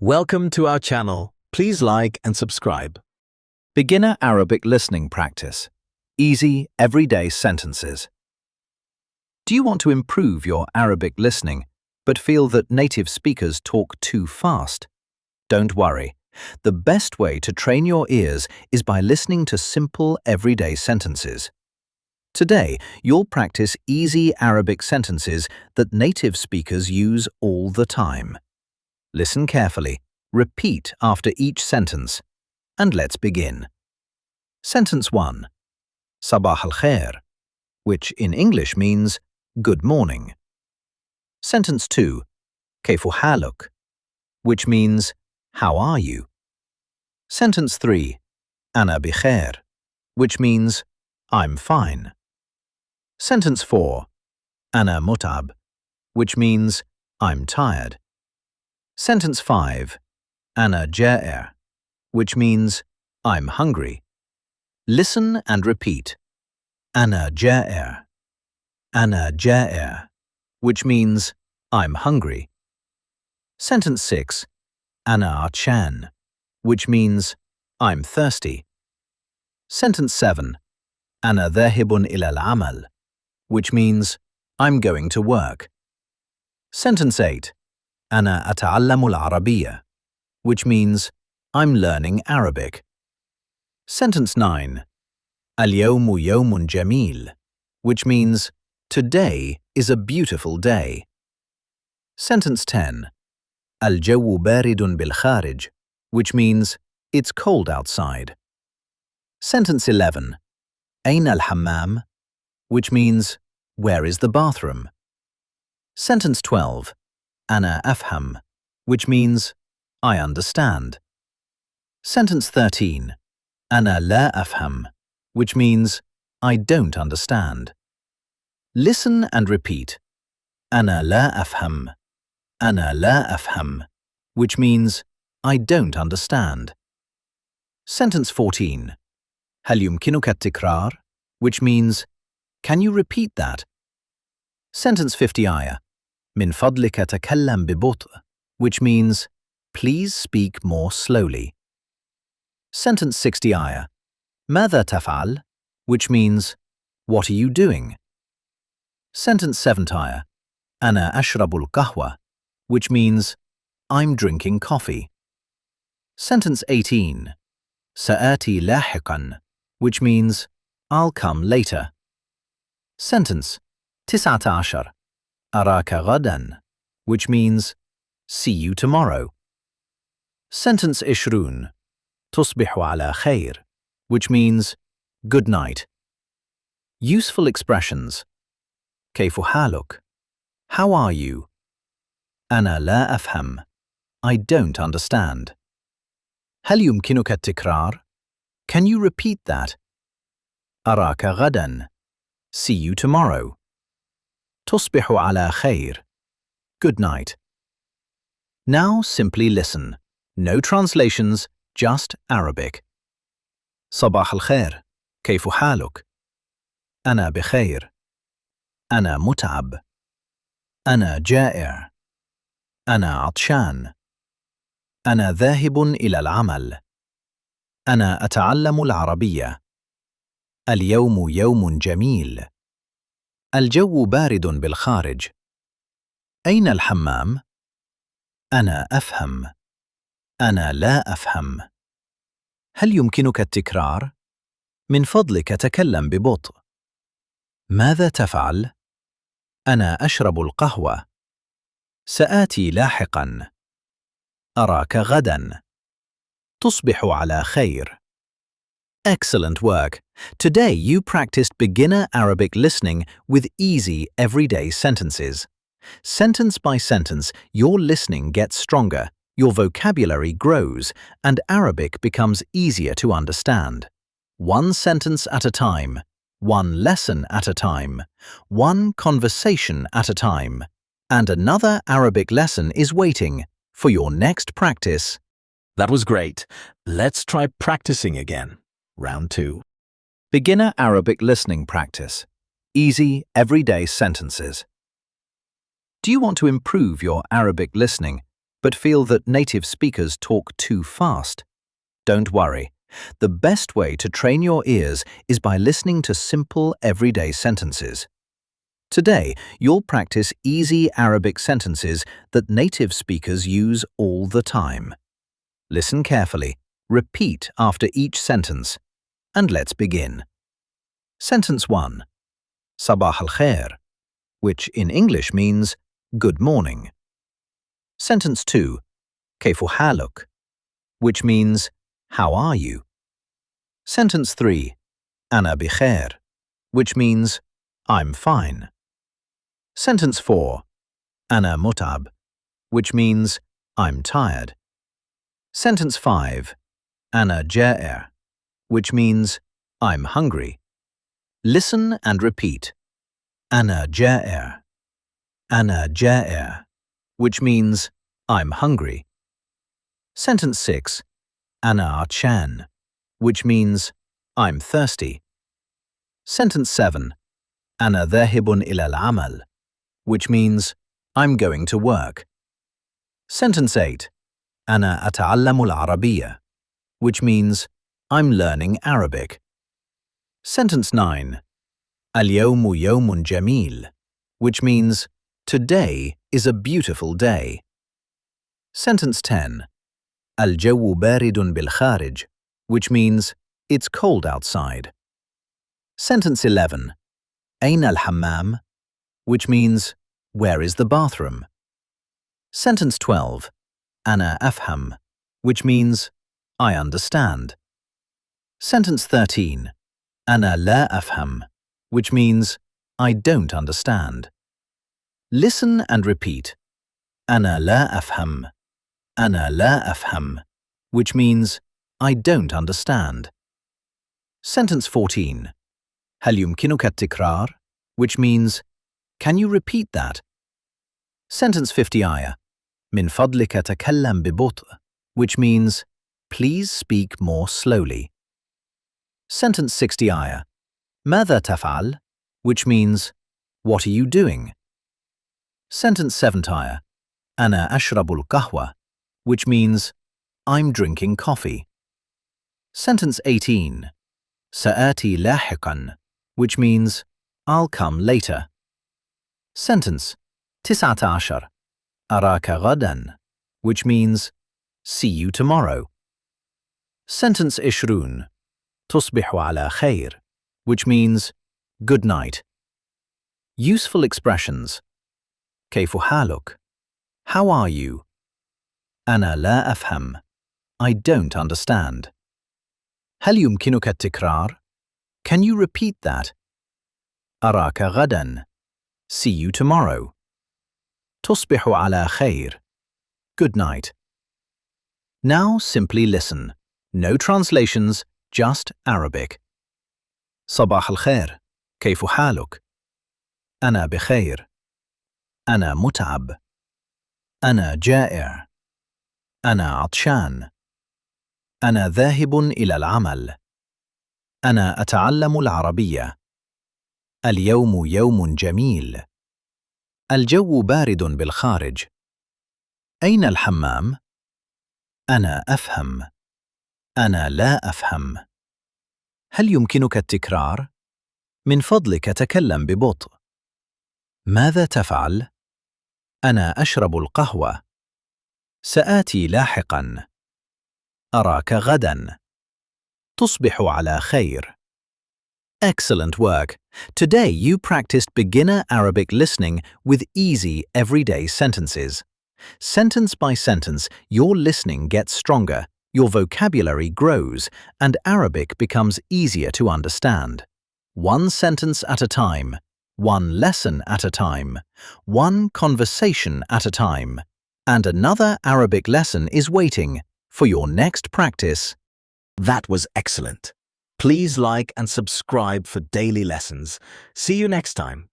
Welcome to our channel. Please like and subscribe. Beginner Arabic Listening Practice. Easy, everyday sentences. Do you want to improve your Arabic listening, but feel that native speakers talk too fast? Don't worry. The best way to train your ears is by listening to simple, everyday sentences. Today, you'll practice easy Arabic sentences that native speakers use all the time. Listen carefully, repeat after each sentence, and let's begin. Sentence 1. Sabah al-khair, which in English means good morning. Sentence 2. Kayfu haluk, which means how are you? Sentence 3. Ana bikhair, which means I'm fine. Sentence 4. Ana mutab, which means I'm tired. Sentence 5. Ana ja'ir, which means I'm hungry. Listen and repeat. Ana ja'ir. Ana ja'ir, which means I'm hungry. Sentence 6. Ana atshan, which means I'm thirsty. Sentence 7. Ana dhahibun ila al-amal, which means I'm going to work. Sentence 8. Ana ata'allamu al-arabiyya, which means I'm learning Arabic. Sentence 9. Al-yawmu yawmun jameel, which means today is a beautiful day. Sentence 10. Al-jawu baridun bil-kharij, which means it's cold outside. Sentence 11. Ayna al-hammam, which means where is the bathroom? Sentence 12. Ana afham, which means I understand. Sentence 13. Ana la afham, which means I don't understand. Listen and repeat. Ana la afham. Ana la afham, which means I don't understand. Sentence 14. هل يمكنك التكرار, which means can you repeat that? Sentence 50 ayah. من فضلك تكلم ببطء, which means please speak more slowly. Sentence 60 ayah. ماذا تفعل, which means what are you doing? Sentence 70 ayah. أنا أشرب القهوة, which means I'm drinking coffee. Sentence 18. سآتي لاحقا, which means I'll come later. Sentence 19. أراك غدا, which means see you tomorrow. Sentence 20. تصبح على خير, which means good night. Useful expressions. كيف حالك? How are you? أنا لا أفهم. I don't understand. هل يمكنك التكرار? Can you repeat that? أراك غدا. See you tomorrow. تصبح على خير. Good night. Now simply listen. No translations, just Arabic. صباح الخير. كيف حالك؟ أنا بخير. أنا متعب. أنا جائع. أنا عطشان. أنا ذاهب إلى العمل. أنا أتعلم العربية. اليوم يوم جميل. الجو بارد بالخارج. أين الحمام؟ أنا أفهم. أنا لا أفهم. هل يمكنك التكرار؟ من فضلك تكلم ببطء. ماذا تفعل؟ أنا أشرب القهوة. سآتي لاحقاً. أراك غداً. تصبح على خير. Excellent work! Today you practiced beginner Arabic listening with easy everyday sentences. Sentence by sentence, your listening gets stronger, your vocabulary grows, and Arabic becomes easier to understand. One sentence at a time, one lesson at a time, one conversation at a time, and another Arabic lesson is waiting for your next practice. That was great. Let's try practicing again. Round 2. Beginner Arabic Listening Practice. Easy, everyday sentences. Do you want to improve your Arabic listening, but feel that native speakers talk too fast? Don't worry. The best way to train your ears is by listening to simple, everyday sentences. Today, you'll practice easy Arabic sentences that native speakers use all the time. Listen carefully, repeat after each sentence, and let's begin. Sentence 1. Sabah al-khair, which in English means good morning. Sentence 2. Kayfu haluk, which means how are you? Sentence 3. Ana bikhair, which means I'm fine. Sentence 4. Ana mutab, which means I'm tired. Sentence 5. Ana ja'ir, which means I'm hungry. Listen and repeat. Ana ja'ir. Ana ja'ir, which means I'm hungry. Sentence 6. Ana atshan, which means I'm thirsty. Sentence 7. Ana dhahibun ila al-amal, which means I'm going to work. Sentence 8. Ana ata'allamu al-arabiyya, which means I'm learning Arabic. Sentence 9. Al-yawmu yawmun jamil, which means today is a beautiful day. Sentence 10. Al-jawu baridun bil-kharij, which means it's cold outside. Sentence 11. Ayn al-hammam, which means where is the bathroom? Sentence 12. Ana afham, which means I understand. Sentence 13. Ana la afham, which means I don't understand. Listen and repeat. Ana la afham. Ana la afham, which means I don't understand. Sentence 14. هل يمكنك التكرار, which means can you repeat that? Sentence 50 ayah. من فضلك تكلم ببطء, which means please speak more slowly. Sentence 60 ayah. ماذا تفعل, which means what are you doing? Sentence 7 ayah. أنا أشرب القهوة, which means I'm drinking coffee. Sentence 18. سآتي لاحقا, which means I'll come later. Sentence 19. أراك غدا, which means see you tomorrow. Sentence 20. تصبح على خير, which means good night. Useful expressions. كيف حالك? How are you? أنا لا أفهم. I don't understand. هل يمكنك التكرار? Can you repeat that? أراك غدا. See you tomorrow. تصبح على خير. Good night. Now simply listen. No translations, just Arabic. صباح الخير. كيف حالك؟ أنا بخير. أنا متعب. أنا جائع. أنا عطشان. أنا ذاهب إلى العمل. أنا أتعلم العربية. اليوم يوم جميل. الجو بارد بالخارج. أين الحمام؟ أنا أفهم. أنا لا أفهم. هل يمكنك التكرار؟ من فضلك تكلم ببطء. ماذا تفعل؟ أنا أشرب القهوة. سآتي لاحقاً. أراك غداً. تصبح على خير. Excellent work! Today you practiced beginner Arabic listening with easy, everyday sentences. Sentence by sentence, your listening gets stronger, your vocabulary grows, and Arabic becomes easier to understand. One sentence at a time, one lesson at a time, one conversation at a time, and another Arabic lesson is waiting for your next practice. That was excellent. Please like and subscribe for daily lessons. See you next time.